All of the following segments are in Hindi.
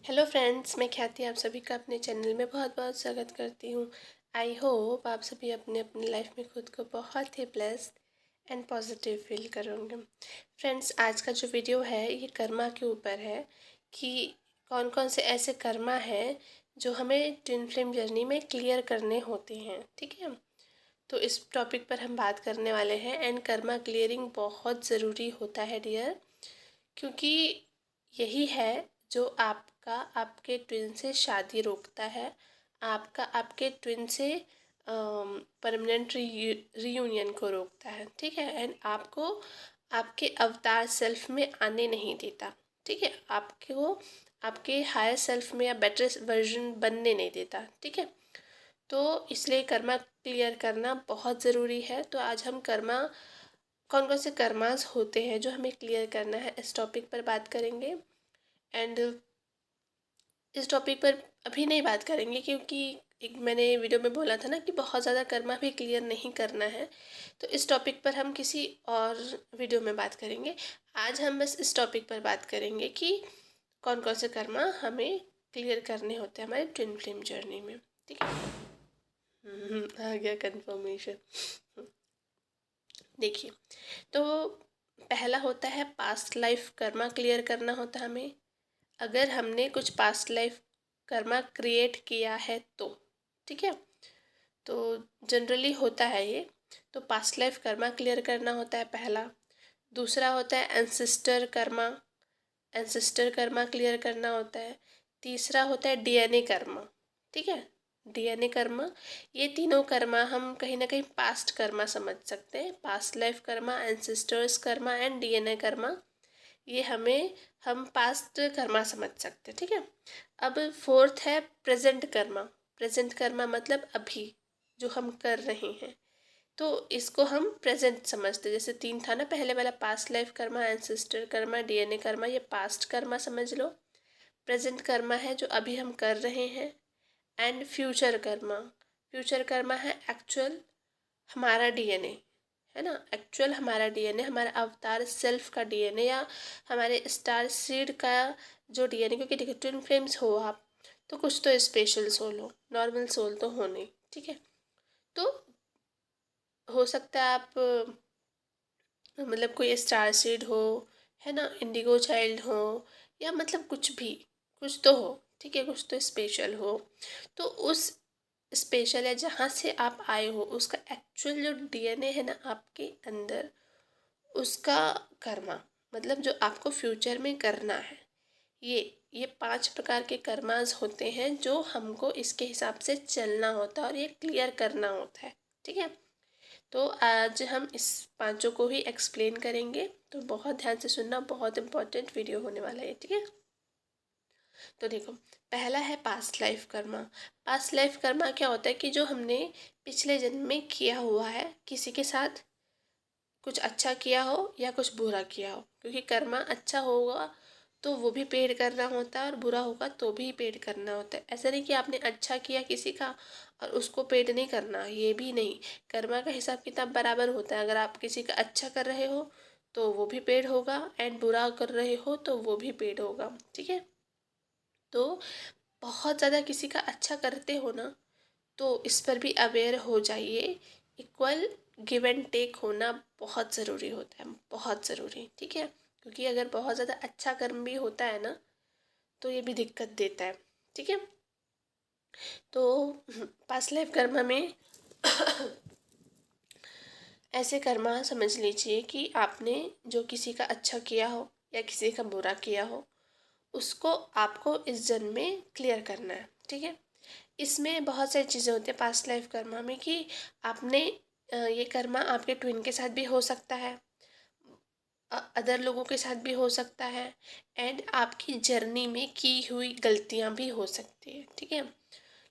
हेलो फ्रेंड्स, मैं ख्याति आप सभी का अपने चैनल में बहुत बहुत स्वागत करती हूँ। आई होप आप सभी अपने अपनी लाइफ में खुद को बहुत ही ब्लेस्ड एंड पॉजिटिव फील करोगे। फ्रेंड्स, आज का जो वीडियो है ये कर्मा के ऊपर है कि कौन कौन से ऐसे कर्मा हैं जो हमें ट्विन फ्लेम जर्नी में क्लियर करने होते हैं। ठीक है, तो इस टॉपिक पर हम बात करने वाले हैं। एंड कर्मा क्लियरिंग बहुत ज़रूरी होता है डियर, क्योंकि यही है जो आपका आपके ट्विन से शादी रोकता है, आपका आपके ट्विन से परमानेंट रीयूनियन को रोकता है। ठीक है, एंड आपको आपके अवतार सेल्फ में आने नहीं देता। ठीक है, आपको आपके हायर सेल्फ में या बेटर वर्जन बनने नहीं देता। ठीक है, तो इसलिए कर्मा क्लियर करना बहुत ज़रूरी है। तो आज हम कर्मा कौन कौन से कर्मास होते हैं जो हमें क्लियर करना है, इस टॉपिक पर बात करेंगे। एंड इस टॉपिक पर अभी नहीं बात करेंगे क्योंकि एक मैंने वीडियो में बोला था ना कि बहुत ज़्यादा कर्मा भी क्लियर नहीं करना है। तो इस टॉपिक पर हम किसी और वीडियो में बात करेंगे। आज हम बस इस टॉपिक पर बात करेंगे कि कौन कौन से कर्मा हमें क्लियर करने होते हैं हमारे ट्विन फ्लेम जर्नी में। ठीक है, आ गया कंफर्मेशन। देखिए, तो पहला होता है पास्ट लाइफ कर्मा क्लियर करना होता है हमें। अगर हमने कुछ पास्ट लाइफ कर्मा क्रिएट किया है तो, ठीक है, तो जनरली होता है ये। तो पास्ट लाइफ कर्मा क्लियर करना होता है पहला। दूसरा होता है ancestor Karma, ancestor Karma clear करना होता है। तीसरा होता है डीएनए कर्मा। ठीक है, डीएनए कर्मा, ये तीनों कर्मा हम कहीं ना कहीं पास्ट कर्मा समझ सकते हैं। Past life Karma, ancestors Karma and DNA Karma, ये हम पास्ट कर्मा समझ सकते हैं। ठीक है, अब फोर्थ है प्रेजेंट कर्मा। प्रेजेंट कर्मा मतलब अभी जो हम कर रहे हैं, तो इसको हम प्रेजेंट समझते हैं। जैसे तीन था ना पहले वाला, past life Karma, ancestor Karma, DNA Karma, ये पास्ट कर्मा समझ लो। प्रेजेंट कर्मा है जो अभी हम कर रहे हैं। And future Karma, future Karma है एक्चुअल हमारा डीएनए, है ना, एक्चुअल हमारा डीएनए, हमारा अवतार सेल्फ का डीएनए, या हमारे स्टार सीड का जो डीएनए। क्योंकि देखिए, ट्विन फ्लेम्स हो आप तो कुछ तो स्पेशल सोल हो, नॉर्मल सोल तो हो नहीं। ठीक है, तो हो सकता है आप मतलब कोई स्टार सीड हो, है ना, इंडिगो चाइल्ड हो, या मतलब कुछ भी, कुछ तो हो। ठीक है, कुछ तो स्पेशल हो। तो उस स्पेशल है जहाँ से आप आए हो, उसका एक्चुअल जो डीएनए है ना आपके अंदर, उसका कर्मा, मतलब जो आपको फ्यूचर में करना है, ये 5 प्रकार के कर्मास होते हैं जो हमको इसके हिसाब से चलना होता है और ये क्लियर करना होता है। ठीक है, तो आज हम इस पांचों को ही एक्सप्लेन करेंगे, तो बहुत ध्यान से सुनना, बहुत इम्पोर्टेंट वीडियो होने वाला है। ठीक है, तो देखो, पहला है past life Karma. Past life Karma क्या होता है कि जो हमने पिछले जन्म में किया हुआ है, किसी के साथ कुछ अच्छा किया हो या कुछ बुरा किया हो। क्योंकि कर्मा अच्छा होगा तो वो भी पेड करना होता है और बुरा होगा तो भी पेड करना होता है। ऐसा नहीं कि आपने अच्छा किया किसी का और उसको पेड नहीं करना, ये भी नहीं। कर्मा का हिसाब किताब बराबर होता है। अगर आप किसी का अच्छा कर रहे हो तो वो भी पेड होगा, एंड बुरा कर रहे हो तो वो भी पेड होगा। ठीक है, तो बहुत ज़्यादा किसी का अच्छा करते हो ना, तो इस पर भी अवेयर हो जाइए। इक्वल गिव एंड टेक होना बहुत ज़रूरी होता है, बहुत ज़रूरी। ठीक है, क्योंकि अगर बहुत ज़्यादा अच्छा कर्म भी होता है ना, तो ये भी दिक्कत देता है। ठीक है, तो पास्ट लाइफ कर्म में ऐसे कर्मा समझ लीजिए कि आपने जो किसी का अच्छा किया हो या किसी का बुरा किया हो, उसको आपको इस जन्म में क्लियर करना है। ठीक है, इसमें बहुत सारी चीज़ें होती हैं पास्ट लाइफ कर्मा में कि आपने ये कर्मा आपके ट्विन के साथ भी हो सकता है, अदर लोगों के साथ भी हो सकता है, एंड आपकी जर्नी में की हुई गलतियां भी हो सकती है। ठीक है,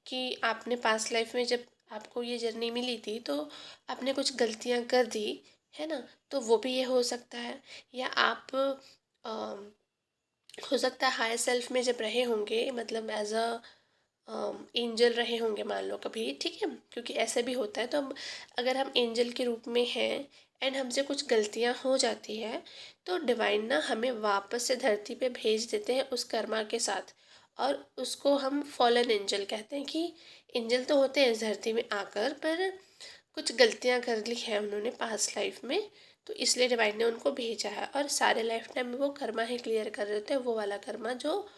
कि आपने पास्ट लाइफ में जब आपको ये जर्नी मिली थी तो आपने कुछ गलतियां कर दी, है ना, तो वो भी ये हो सकता है। या आप हो सकता है हायर सेल्फ में जब रहे होंगे, मतलब एज अ एंजल रहे होंगे मान लो कभी। ठीक है, क्योंकि ऐसा भी होता है। तो अब अगर हम एंजल के रूप में हैं एंड हमसे कुछ गलतियां हो जाती है, तो डिवाइन ना हमें वापस से धरती पे भेज देते हैं उस कर्मा के साथ, और उसको हम फॉलन एंजल कहते हैं कि एंजल तो होते हैं इस धरती में आकर, पर कुछ गलतियां कर ली है उन्होंने पास्ट लाइफ में, तो इसलिए डिवाइन ने उनको भेजा है। और सारे लाइफ टाइम में वो कर्मा ही क्लियर कर रहे थे, वो वाला कर्मा जो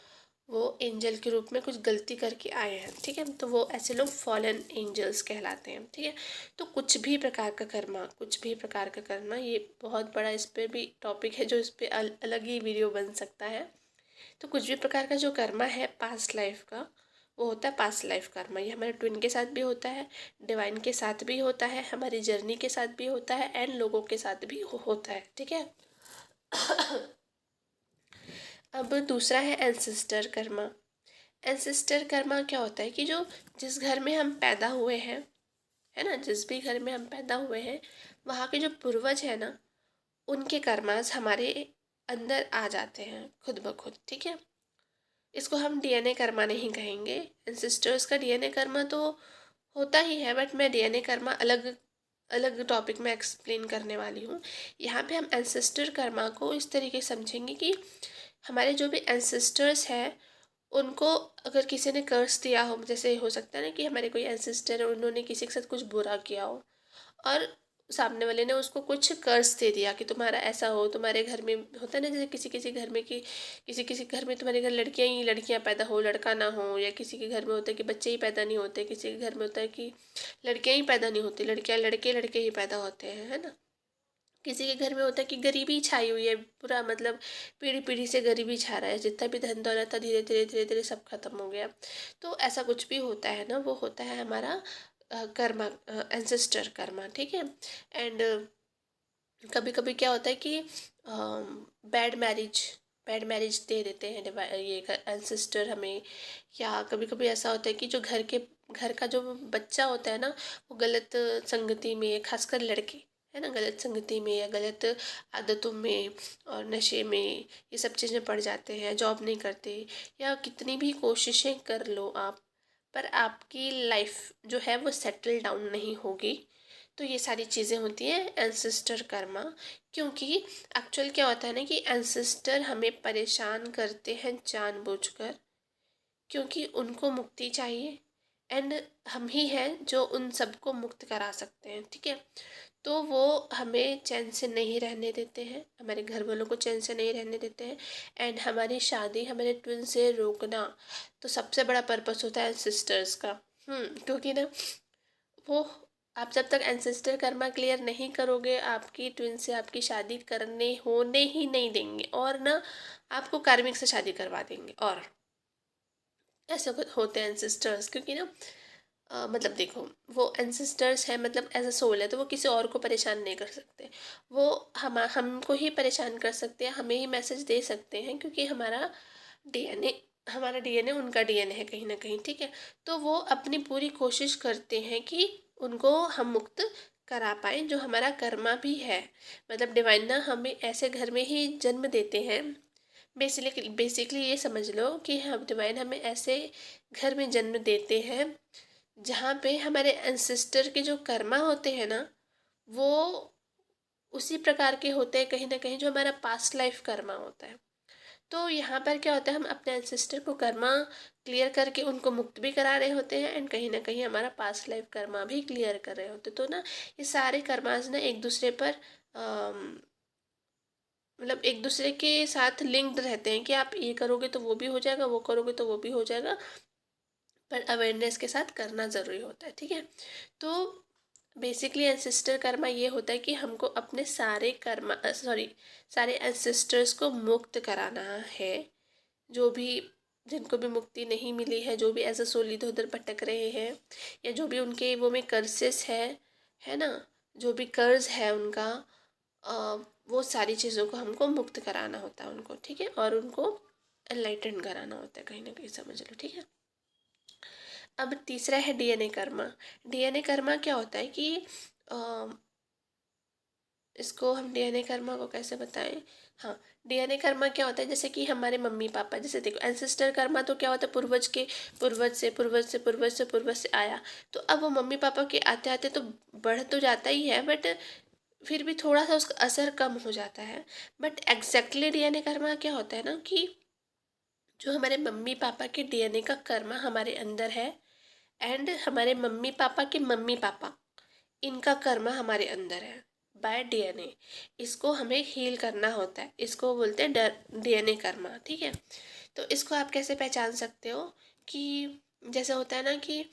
वो एंजल के रूप में कुछ गलती करके आए हैं, ठीक है। तो वो ऐसे लोग फॉलन एंजल्स कहलाते हैं, ठीक है। तो कुछ भी प्रकार का कर्मा, कुछ भी प्रकार का कर्मा, ये बहुत बड़ा इस पर भी टॉपिक है जो इस पर अलग ही वीडियो बन सकता है। तो कुछ भी प्रकार का जो कर्मा है पास्ट लाइफ का, वो होता है पास्ट लाइफ कर्मा। ये हमारे ट्विन के साथ भी होता है, डिवाइन के साथ भी होता है, हमारी जर्नी के साथ भी होता है, एंड लोगों के साथ भी होता है, ठीक है। अब दूसरा है एंसेस्टर कर्मा। एंसेस्टर कर्मा क्या होता है कि जो जिस घर में हम पैदा हुए हैं, है ना, जिस भी घर में हम पैदा हुए हैं, वहाँ के जो पूर्वज है ना, उनके कर्मास हमारे अंदर आ जाते हैं खुद ब खुद, ठीक है। इसको हम डीएनए कर्मा नहीं कहेंगे। एंसेस्टर्स का डीएनए कर्मा तो होता ही है, बट मैं डीएनए कर्मा अलग अलग टॉपिक में एक्सप्लेन करने वाली हूँ। यहाँ पे हम एंसेस्टर कर्मा को इस तरीके से समझेंगे कि हमारे जो भी एंसेस्टर्स हैं उनको अगर किसी ने कर्स दिया हो, जैसे हो सकता है ना कि हमारे कोई एंसेस्टर है, उन्होंने किसी के साथ कुछ बुरा किया हो और सामने वाले ने उसको कुछ कर्ज दे दिया कि तुम्हारा ऐसा हो, तुम्हारे घर में होता है ना, जैसे किसी किसी घर में कि किसी किसी घर में तुम्हारे घर लड़कियां ही लड़कियां पैदा हो, लड़का ना हो, या किसी के घर में होता है कि बच्चे ही पैदा नहीं होते, किसी के घर में होता है कि लड़कियां ही पैदा नहीं होती, लड़कियां लड़के लड़के ही पैदा होते हैं, है ना। किसी के घर में होता है कि गरीबी छाई हुई है, पूरा मतलब पीढ़ी पीढ़ी से गरीबी छा रहा है, जितना भी धन दौलत था धीरे धीरे धीरे धीरे सब खत्म हो गया। तो ऐसा कुछ भी होता है ना, वो होता है हमारा कर्मा, एंसेस्टर कर्मा, ठीक है। एंड कभी कभी क्या होता है कि bad marriage bad marriage they देते हैं ये एंसेस्टर हमें, या कभी कभी ऐसा होता है कि जो घर का जो बच्चा होता है ना, वो गलत संगति में, खासकर लड़के, है ना, गलत संगति में या गलत आदतों में और नशे में, ये सब चीज़ें पड़ जाते हैं, जॉब नहीं करते, या कितनी भी कोशिशें कर लो आप, पर आपकी लाइफ जो है वो सेटल डाउन नहीं होगी। तो ये सारी चीज़ें होती हैं एंसेस्टर कर्मा। क्योंकि एक्चुअल क्या होता है ना कि एंसेस्टर हमें परेशान करते हैं जानबूझकर, क्योंकि उनको मुक्ति चाहिए, एंड हम ही हैं जो उन सबको मुक्त करा सकते हैं, ठीक है। तो वो हमें चैन से नहीं रहने देते हैं, हमारे घर वालों को चैन से नहीं रहने देते हैं, एंड हमारी शादी हमारे ट्विन से रोकना, तो सबसे बड़ा पर्पस होता है सिस्टर्स का। क्योंकि ना वो, आप जब तक एंसेस्टर कर्मा क्लियर नहीं करोगे, आपकी ट्विन से आपकी शादी करने होने ही नहीं देंगे, और ना आपको कार्मिक से शादी करवा देंगे। और ऐसे होते हैं एंसेस्टर्स, क्योंकि ना मतलब देखो, वो एंसेस्टर्स है, मतलब एज अ सोल है, तो वो किसी और को परेशान नहीं कर सकते। वो हमको ही परेशान कर सकते हैं, हमें ही मैसेज दे सकते हैं, क्योंकि हमारा डीएनए उनका डीएनए है कहीं ना कहीं, ठीक है। तो वो अपनी पूरी कोशिश करते हैं कि उनको हम मुक्त करा पाएँ, जो हमारा कर्मा भी है। मतलब डिवाइन ना हमें ऐसे घर में ही जन्म देते हैं। बेसिकली ये समझ लो कि हम डिवाइन हमें ऐसे घर में जन्म देते हैं जहाँ पे हमारे एंसेस्टर के जो कर्मा होते हैं ना, वो उसी प्रकार के होते हैं कहीं ना कहीं जो हमारा पास्ट लाइफ कर्मा होता है। तो यहाँ पर क्या होता है, हम अपने एंसेस्टर को कर्मा क्लियर करके उनको मुक्त भी करा रहे होते हैं, एंड कहीं ना कहीं हमारा पास्ट लाइफ कर्मा भी क्लियर कर रहे होते हैं। तो ना ये सारे कर्माज ना एक दूसरे पर मतलब एक दूसरे के साथ लिंक्ड रहते हैं कि आप ये करोगे तो वो भी हो जाएगा, वो करोगे तो वो भी हो जाएगा, पर अवेयरनेस के साथ करना ज़रूरी होता है, ठीक है। तो बेसिकली एंसेस्टर कर्मा ये होता है कि हमको अपने सारे एंसेस्टर्स को मुक्त कराना है। जो भी जिनको भी मुक्ति नहीं मिली है, जो भी एज अ सोल इधर उधर भटक रहे हैं, या जो भी उनके वो में कर्सेस है ना, जो भी कर्ज है उनका, वो सारी चीज़ों को हमको मुक्त कराना होता है उनको, ठीक है, और उनको एनलाइटन कराना होता है कहीं ना कहीं, समझ लो, ठीक है। अब तीसरा है डीएनए कर्मा। डीएनए कर्मा क्या होता है कि इसको हम डीएनए कर्मा को कैसे बताएं। हाँ, डीएनए कर्मा क्या होता है, जैसे कि हमारे मम्मी पापा, जैसे देखो एंसेस्टर कर्मा तो क्या होता है, पूर्वज के पूर्वज से पूर्वज से पूर्वज से पूर्वज से आया, तो अब वो मम्मी पापा के आते आते तो बढ़ तो जाता ही है, बट फिर भी थोड़ा सा उसका असर कम हो जाता है। बट एग्जैक्टली डीएनए कर्मा क्या होता है ना कि जो हमारे मम्मी पापा के डीएनए का कर्मा हमारे अंदर है, एंड हमारे मम्मी पापा के मम्मी पापा, इनका कर्मा हमारे अंदर है बाय डीएनए। इसको हमें हील करना होता है, इसको बोलते हैं डीएनए कर्मा, ठीक है। तो इसको आप कैसे पहचान सकते हो कि जैसे होता है ना कि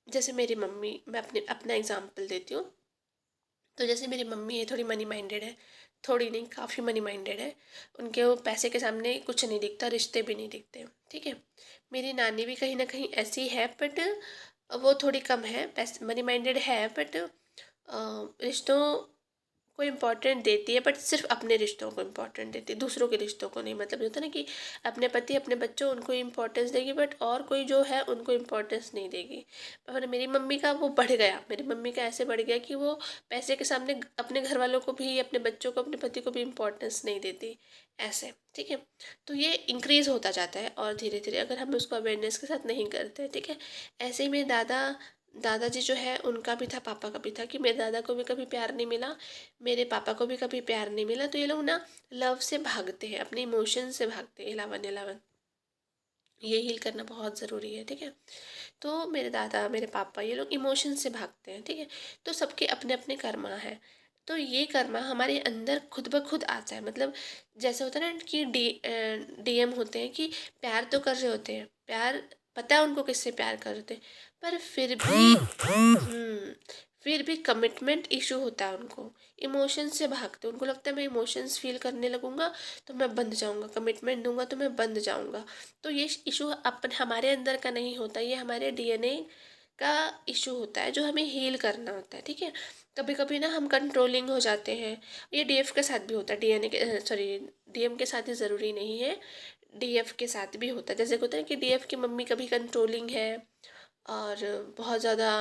जैसे मेरी मम्मी, मैं अपना एग्जांपल देती हूँ। तो जैसे मेरी मम्मी है, थोड़ी मनी माइंडेड है, थोड़ी नहीं काफ़ी मनी माइंडेड है। उनके वो पैसे के सामने कुछ नहीं दिखता, रिश्ते भी नहीं दिखते, ठीक है। मेरी नानी भी कहीं ना कहीं ऐसी है, बट वो थोड़ी कम है, पैसे मनी माइंडेड है, बट रिश्तों को इम्पोर्टेंट देती है, बट सिर्फ अपने रिश्तों को इम्पोर्टेंट देती है, दूसरों के रिश्तों को नहीं। मतलब होता है ना कि अपने पति अपने बच्चों उनको इम्पोर्टेंस देगी, बट और कोई जो है उनको इम्पोर्टेंस नहीं देगी। पर मेरी मम्मी का वो बढ़ गया, मेरी मम्मी का ऐसे बढ़ गया कि वो पैसे के सामने अपने घर वालों को भी, अपने बच्चों को, अपने पति को भी इम्पोर्टेंस नहीं देती, ऐसे, ठीक है। तो ये इंक्रीज़ होता जाता है और धीरे धीरे अगर हम उसको अवेयरनेस के साथ नहीं करते, ठीक है। ऐसे ही मेरे दादाजी जो है, उनका भी था, पापा का भी था, कि मेरे दादा को भी कभी प्यार नहीं मिला, मेरे पापा को भी कभी प्यार नहीं मिला। तो ये लोग ना लव से भागते हैं, अपने इमोशन से भागते हैं, 11 ये हील करना बहुत ज़रूरी है, ठीक है। तो मेरे दादा, मेरे पापा, ये लोग इमोशन से भागते हैं, ठीक है। तो सबके अपने अपने कर्मा है। तो ये कर्मा हमारे अंदर खुद ब खुद आता है। मतलब जैसे होता है ना कि डीएम होते हैं कि प्यार तो कर रहे होते हैं, प्यार पता है उनको किससे प्यार कर रहे थे, पर फिर भी कमिटमेंट इशू होता है उनको। इमोशन से भागते, उनको लगता है मैं इमोशंस फील करने लगूंगा तो मैं बंध जाऊंगा, कमिटमेंट दूंगा तो मैं बंध जाऊंगा। तो ये इशू अपन हमारे अंदर का नहीं होता, ये हमारे डीएनए का इशू होता है जो हमें हील करना होता है, ठीक है। कभी कभी ना हम कंट्रोलिंग हो जाते हैं, ये डीएफ के साथ भी होता है, डीएनए के सॉरी डीएम के साथ ही ज़रूरी नहीं है, डीएफ के साथ भी होता है। जैसे होता है कि डीएफ की मम्मी कभी कंट्रोलिंग है और बहुत ज़्यादा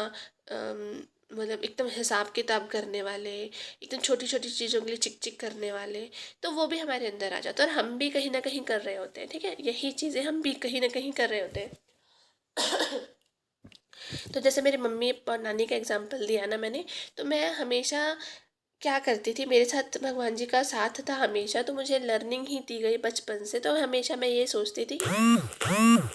मतलब एकदम हिसाब किताब करने वाले, एकदम छोटी छोटी चीज़ों के लिए चिक चिक करने वाले, तो वो भी हमारे अंदर आ जाता है और हम भी कहीं ना कहीं कर रहे होते हैं, ठीक है। यही चीज़ें हम भी कहीं ना कहीं कर रहे होते हैं। तो जैसे मेरी मम्मी और नानी का एग्जाम्पल दिया ना मैंने, तो मैं हमेशा क्या करती थी, मेरे साथ भगवान जी का साथ था हमेशा, तो मुझे लर्निंग ही दी गई बचपन से। तो हमेशा मैं ये सोचती थी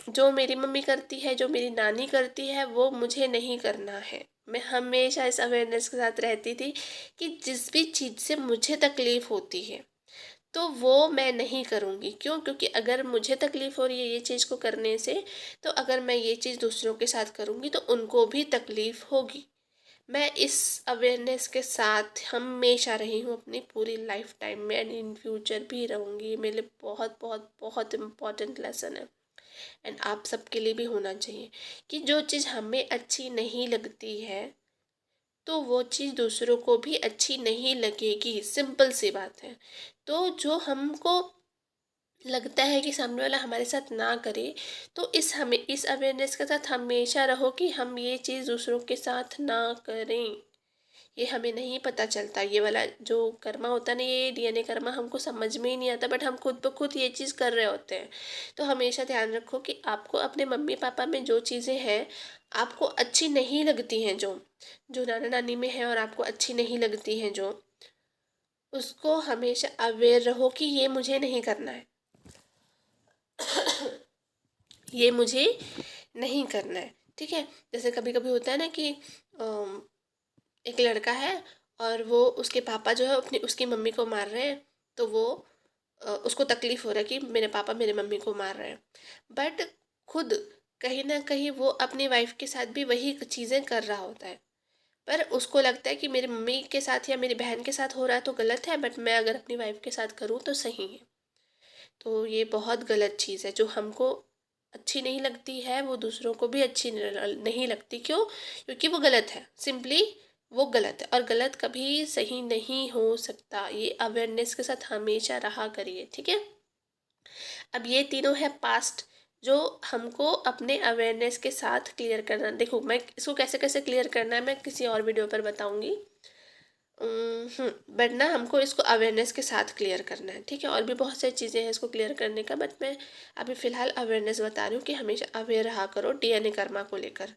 जो मेरी मम्मी करती है, जो मेरी नानी करती है, वो मुझे नहीं करना है। मैं हमेशा इस अवेयरनेस के साथ रहती थी कि जिस भी चीज़ से मुझे तकलीफ़ होती है तो वो मैं नहीं करूँगी। क्यों? क्योंकि अगर मुझे तकलीफ़ हो रही है ये चीज़ को करने से, तो अगर मैं ये चीज़ दूसरों के साथ करूँगी तो उनको भी तकलीफ़ होगी। मैं इस अवेयरनेस के साथ हमेशा रही हूँ अपनी पूरी लाइफ टाइम में, एंड इन फ्यूचर भी रहूँगी। ये मेरे लिए बहुत बहुत बहुत इम्पॉर्टेंट लेसन है, एंड आप सबके लिए भी होना चाहिए कि जो चीज़ हमें अच्छी नहीं लगती है तो वो चीज़ दूसरों को भी अच्छी नहीं लगेगी, सिंपल सी बात है। तो जो हमको लगता है कि सामने वाला हमारे साथ ना करे, तो इस अवेयरनेस के साथ हमेशा रहो कि हम ये चीज़ दूसरों के साथ ना करें। ये हमें नहीं पता चलता, ये वाला जो कर्मा होता है ना, ये डीएनए कर्मा हमको समझ में ही नहीं आता, बट हम खुद ब खुद ये चीज़ कर रहे होते हैं। तो हमेशा ध्यान रखो कि आपको अपने मम्मी पापा में जो चीज़ें हैं आपको अच्छी नहीं लगती हैं, जो जो नाना नानी में है और आपको अच्छी नहीं लगती हैं, जो उसको हमेशा अवेयर रहो कि ये मुझे नहीं करना है, ये मुझे नहीं करना है, ठीक है। जैसे कभी कभी होता है ना कि एक लड़का है और वो उसके पापा जो है अपनी उसकी मम्मी को मार रहे हैं, तो वो उसको तकलीफ हो रहा है कि मेरे पापा मेरे मम्मी को मार रहे हैं, बट खुद कहीं ना कहीं वो अपनी वाइफ के साथ भी वही चीज़ें कर रहा होता है। पर उसको लगता है कि मेरी मम्मी के साथ या मेरी बहन के साथ हो रहा है तो गलत है, बट मैं अगर अपनी वाइफ के साथ करूँ तो सही है। तो ये बहुत गलत चीज़ है, जो हमको अच्छी नहीं लगती है वो दूसरों को भी अच्छी नहीं लगती। क्यों? क्योंकि वो गलत है, सिंपली वो गलत है, और गलत कभी सही नहीं हो सकता। ये अवेयरनेस के साथ हमेशा रहा करिए, ठीक है। अब ये तीनों है पास्ट, जो हमको अपने अवेयरनेस के साथ क्लियर करना। देखो मैं इसको कैसे कैसे क्लियर करना है मैं किसी और वीडियो पर बताऊंगी, बट ना हमको इसको अवेयरनेस के साथ क्लियर करना है, ठीक है। और भी बहुत सारी चीज़ें हैं इसको क्लियर करने का, बट मैं अभी फ़िलहाल अवेयरनेस बता रही हूँ कि हमेशा अवेयर रहा करो डीएनए कर्मा को लेकर।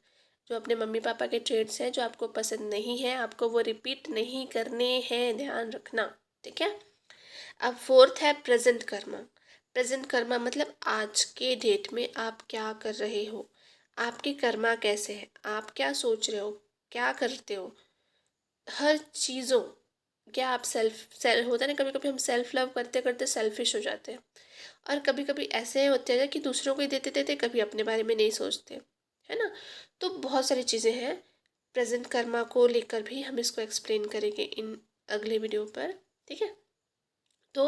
जो अपने मम्मी पापा के ट्रेड्स हैं जो आपको पसंद नहीं है, आपको वो रिपीट नहीं करने हैं, ध्यान रखना, ठीक है। अब फोर्थ है प्रेजेंट कर्मा। प्रेजेंट कर्मा मतलब आज के डेट में आप क्या कर रहे हो, आपके कर्मा कैसे हैं, आप क्या सोच रहे हो, क्या करते हो, हर चीज़ों, क्या आप सेल्फ होता है ना, कभी कभी हम सेल्फ लव करते करते सेल्फिश हो जाते हैं, और कभी कभी ऐसे होते हैं कि दूसरों को ही देते देते कभी अपने बारे में नहीं सोचते, है ना। तो बहुत सारी चीज़ें हैं प्रेजेंट कर्मा को लेकर भी, हम इसको एक्सप्लेन करेंगे इन अगले वीडियो पर, ठीक है। तो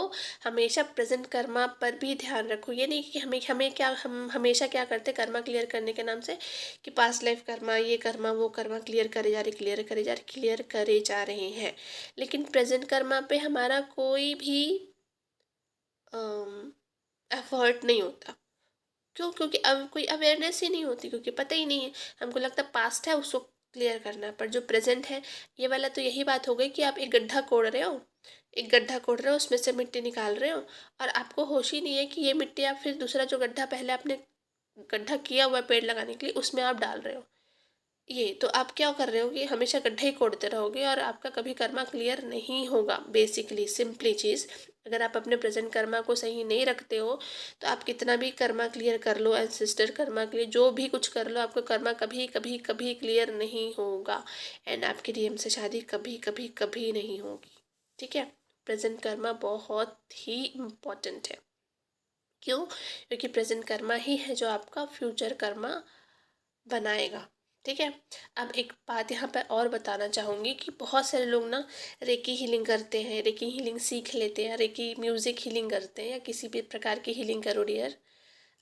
हमेशा प्रेजेंट कर्मा पर भी ध्यान रखो, ये नहीं कि हमें हमें क्या, हम हमेशा क्या करते हैं कर्मा क्लियर करने के नाम से कि पास्ट लाइफ कर्मा, ये कर्मा वो कर्मा क्लियर करे जा रहे, क्लियर करे जा रहे, क्लियर करे जा रहे हैं, लेकिन प्रेजेंट कर्मा पे हमारा कोई भी एफर्ट नहीं होता। क्यों? क्योंकि अब कोई अवेयरनेस ही नहीं होती, क्योंकि पता ही नहीं है। हमको लगता है पास्ट है उसको क्लियर करना है, पर जो प्रेजेंट है ये वाला, तो यही बात हो गई कि आप एक गड्ढा कोड़ रहे हो, एक गड्ढा कोड़ रहे हो, उसमें से मिट्टी निकाल रहे हो, और आपको होश ही नहीं है कि ये मिट्टी आप फिर दूसरा जो गड्ढा पहले आपने गड्ढा किया हुआ है पेड़ लगाने के लिए उसमें आप डाल रहे हो। ये तो आप क्या कर रहे हो कि हमेशा गड्ढे ही खोदते रहोगे और आपका कभी कर्मा क्लियर नहीं होगा। बेसिकली सिंपली चीज़, अगर आप अपने प्रेजेंट कर्मा को सही नहीं रखते हो तो आप कितना भी कर्मा क्लियर कर लो, एंसेस्टर कर्मा के लिए जो भी कुछ कर लो, आपका कर्मा कभी कभी कभी क्लियर नहीं होगा, एंड आपकी डीएम से शादी कभी कभी कभी नहीं होगी, ठीक है। प्रेजेंट कर्मा बहुत ही इम्पोर्टेंट है। क्यों? क्योंकि प्रेजेंट कर्मा ही है जो आपका फ्यूचर कर्मा बनाएगा, ठीक है। अब एक बात यहाँ पर और बताना चाहूँगी कि बहुत सारे लोग ना रेकी हीलिंग करते हैं, रेकी हीलिंग सीख लेते हैं, रेकी म्यूज़िक हीलिंग करते हैं, या किसी भी प्रकार की हीलिंग करो डियर।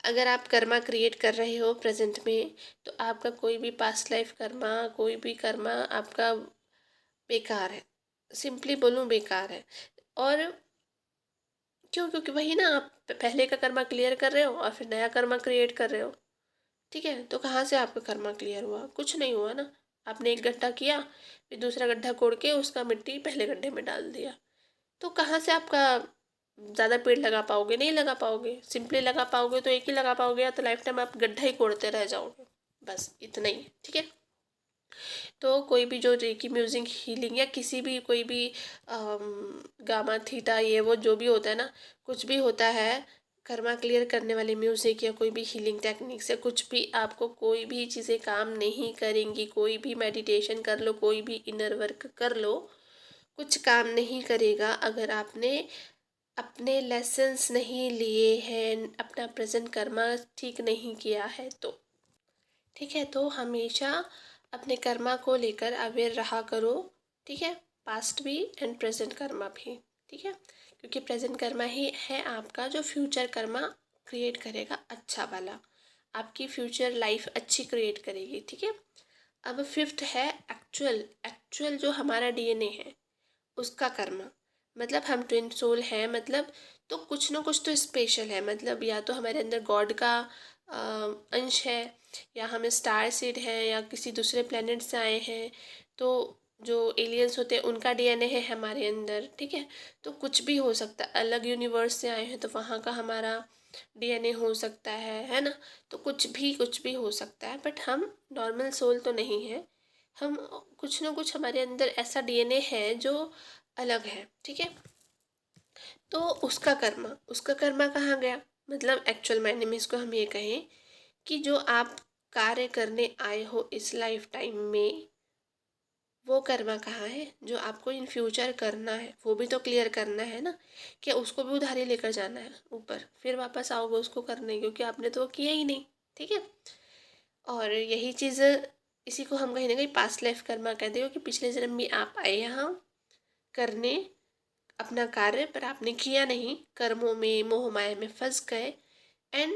अगर आप कर्मा क्रिएट कर रहे हो प्रेजेंट में, तो आपका कोई भी पास्ट लाइफ कर्मा, कोई भी कर्मा आपका बेकार है। सिंपली बोलूँ, बेकार है। और क्यों? क्योंकि वही ना, आप पहले का कर्मा क्लियर कर रहे हो और फिर नया कर्मा क्रिएट कर रहे हो, ठीक है। तो कहाँ से आपका कर्मा क्लियर हुआ? कुछ नहीं हुआ ना। आपने एक गड्ढा किया, फिर दूसरा गड्ढा कोड़ के उसका मिट्टी पहले गड्ढे में डाल दिया, तो कहाँ से आपका ज़्यादा पेड़ लगा पाओगे? नहीं लगा पाओगे। सिंपली लगा पाओगे तो एक ही लगा पाओगे, या तो लाइफ टाइम आप गड्ढा ही कोड़ते रह जाओगे। बस इतना ही, ठीक है। तो कोई भी जो रेकी म्यूजिक हीलिंग, या किसी भी कोई भी गामा थीटा ये वो जो भी होता है ना, कुछ भी होता है, कर्मा क्लियर करने वाले म्यूजिक या कोई भी हीलिंग टेक्निक से कुछ भी आपको कोई भी चीज़ें काम नहीं करेंगी। कोई भी मेडिटेशन कर लो, कोई भी इनर वर्क कर लो, कुछ काम नहीं करेगा अगर आपने अपने लेसन्स नहीं लिए हैं, अपना प्रेजेंट कर्मा ठीक नहीं किया है तो, ठीक है। तो हमेशा अपने कर्मा को लेकर अवेयर रहा करो, ठीक है। पास्ट भी एंड प्रेजेंट कर्मा भी, ठीक है। क्योंकि प्रेजेंट कर्मा ही है आपका जो फ्यूचर कर्मा क्रिएट करेगा, अच्छा वाला, आपकी फ्यूचर लाइफ अच्छी क्रिएट करेगी, ठीक है। अब फिफ्थ है एक्चुअल। एक्चुअल जो हमारा डीएनए है उसका कर्मा, मतलब हम ट्विन सोल हैं, मतलब तो कुछ ना कुछ तो स्पेशल है। मतलब या तो हमारे अंदर गॉड का अंश है, या हम स्टार सीड हैं, या किसी दूसरे प्लेनेट से आए हैं, तो जो एलियंस होते हैं उनका डीएनए है हमारे अंदर, ठीक है। तो कुछ भी हो सकता है, अलग यूनिवर्स से आए हैं तो वहाँ का हमारा डीएनए हो सकता है ना। तो कुछ भी हो सकता है, बट हम नॉर्मल सोल तो नहीं है। हम कुछ ना कुछ हमारे अंदर ऐसा डीएनए है जो अलग है, ठीक है। तो उसका कर्मा कहाँ गया? मतलब एक्चुअल मायने में इसको हम ये कहें कि जो आप कार्य करने आए हो इस लाइफ टाइम में, वो कर्मा कहाँ है जो आपको इन फ्यूचर करना है, वो भी तो क्लियर करना है ना। क्या उसको भी उधारी लेकर जाना है ऊपर, फिर वापस आओगे उसको करने, क्योंकि आपने तो वो किया ही नहीं, ठीक है। और यही चीज़, इसी को हम कहीं ना कहीं पास्ट लाइफ कर्मा कहते हो, कि पिछले जन्म में आप आए यहाँ करने अपना कार्य, पर आपने किया नहीं, कर्मों में मोह माया में फंस गए, एंड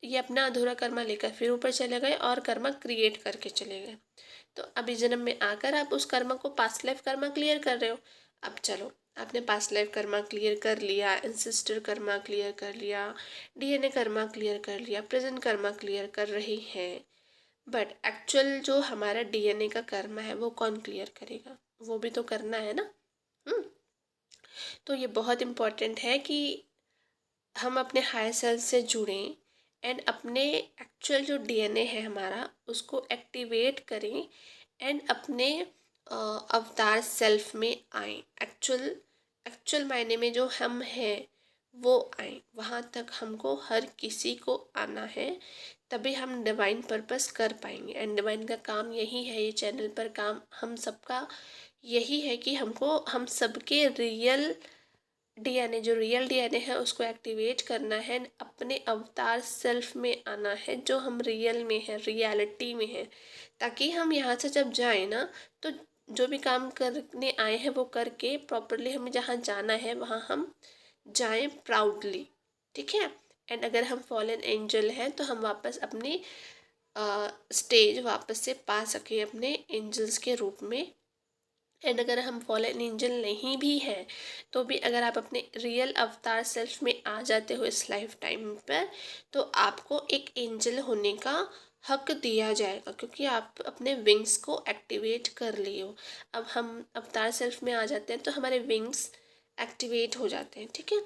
ये अपना अधूरा कर्मा लेकर फिर ऊपर चले गए और कर्मा क्रिएट करके चले गए। तो अभी जन्म में आकर आप उस कर्मा को पास्ट लाइफ कर्मा क्लियर कर रहे हो। अब चलो, आपने पास्ट लाइफ कर्मा क्लियर कर लिया, एंसेस्टर कर्मा क्लियर कर लिया, डीएनए कर्मा क्लियर कर लिया, प्रेजेंट कर्मा क्लियर कर रही हैं, बट एक्चुअल जो हमारा डीएनए का कर्मा है वो कौन क्लियर करेगा? वो भी तो करना है ना। तो ये बहुत इम्पोर्टेंट है कि हम अपने हायर सेल्फ से जुड़ें, एंड अपने एक्चुअल जो डीएनए है हमारा उसको एक्टिवेट करें, एंड अपने अवतार सेल्फ में आए। एक्चुअल एक्चुअल मायने में जो हम हैं वो आए, वहाँ तक हमको हर किसी को आना है, तभी हम डिवाइन पर्पस कर पाएंगे। एंड डिवाइन का काम यही है, ये चैनल पर काम हम सबका यही है कि हमको हम सबके रियल डीएनए, जो रियल डीएनए है उसको एक्टिवेट करना है, अपने अवतार सेल्फ में आना है, जो हम रियल में है, रियलिटी में है, ताकि हम यहाँ से जब जाए ना, तो जो भी काम करने आए हैं वो करके प्रॉपरली हमें जहाँ जाना है वहाँ हम जाएं प्राउडली। ठीक है। एंड अगर हम फॉलन एंजल हैं तो हम वापस अपनी स्टेज वापस से पा सके अपने एंजल्स के रूप में। एंड अगर हम फॉलन एंजल नहीं भी हैं तो भी अगर आप अपने रियल अवतार सेल्फ में आ जाते हो इस लाइफ टाइम पर, तो आपको एक एंजल होने का हक दिया जाएगा, क्योंकि आप अपने विंग्स को एक्टिवेट कर लिए हो। अब हम अवतार सेल्फ में आ जाते हैं तो हमारे विंग्स एक्टिवेट हो जाते हैं। ठीक है।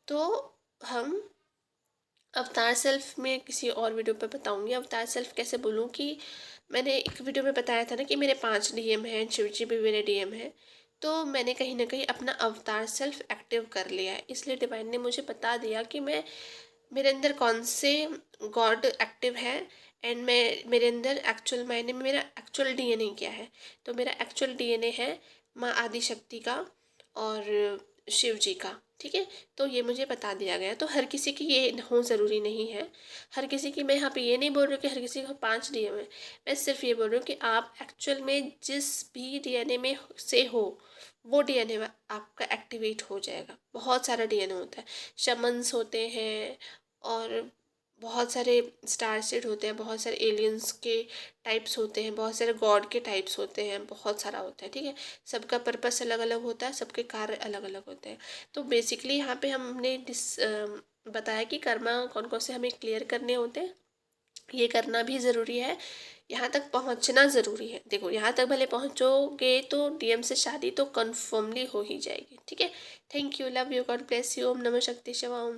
तो हम अवतार सेल्फ में किसी और वीडियो पर बताऊंगी अवतार सेल्फ कैसे बोलूँ, कि मैंने एक वीडियो में बताया था ना कि मेरे 5 डीएम हैं, शिव जी भी मेरे डीएम हैं, तो मैंने कहीं ना कहीं अपना अवतार सेल्फ एक्टिव कर लिया है। इसलिए डिवाइन ने मुझे बता दिया कि मैं मेरे अंदर कौन से गॉड एक्टिव है, एंड मैं मेरे अंदर एक्चुअल मायने में मेरा एक्चुअल डीएनए क्या है। तो मेरा एक्चुअल डीएनए है माँ आदि शक्ति का और शिव जी का। ठीक है। तो ये मुझे बता दिया गया, तो हर किसी की ये हो ज़रूरी नहीं है। हर किसी की, मैं यहाँ पे ये नहीं बोल रही हूँ कि हर किसी को 5 डीएम है, मैं सिर्फ ये बोल रही हूँ कि आप एक्चुअल में जिस भी डीएनए में से हो वो डीएनए आपका एक्टिवेट हो जाएगा। बहुत सारा डीएनए होता है, शमन्स होते हैं और बहुत सारे स्टार सीड होते हैं, बहुत सारे एलियंस के टाइप्स होते हैं, बहुत सारे गॉड के टाइप्स होते हैं, बहुत सारा होता है। ठीक है। सबका पर्पस अलग अलग होता है, सबके कार्य अलग अलग होते हैं। तो बेसिकली यहाँ पे हमने बताया कि कर्मा कौन कौन से हमें क्लियर करने होते हैं, ये करना भी ज़रूरी है, यहाँ तक पहुँचना ज़रूरी है। देखो यहाँ तक भले पहुँचोगे तो डीएम से शादी तो कन्फर्मली हो ही जाएगी। ठीक है। Thank you, love you, God bless you. Om नमः शक्ति शिवा ओम।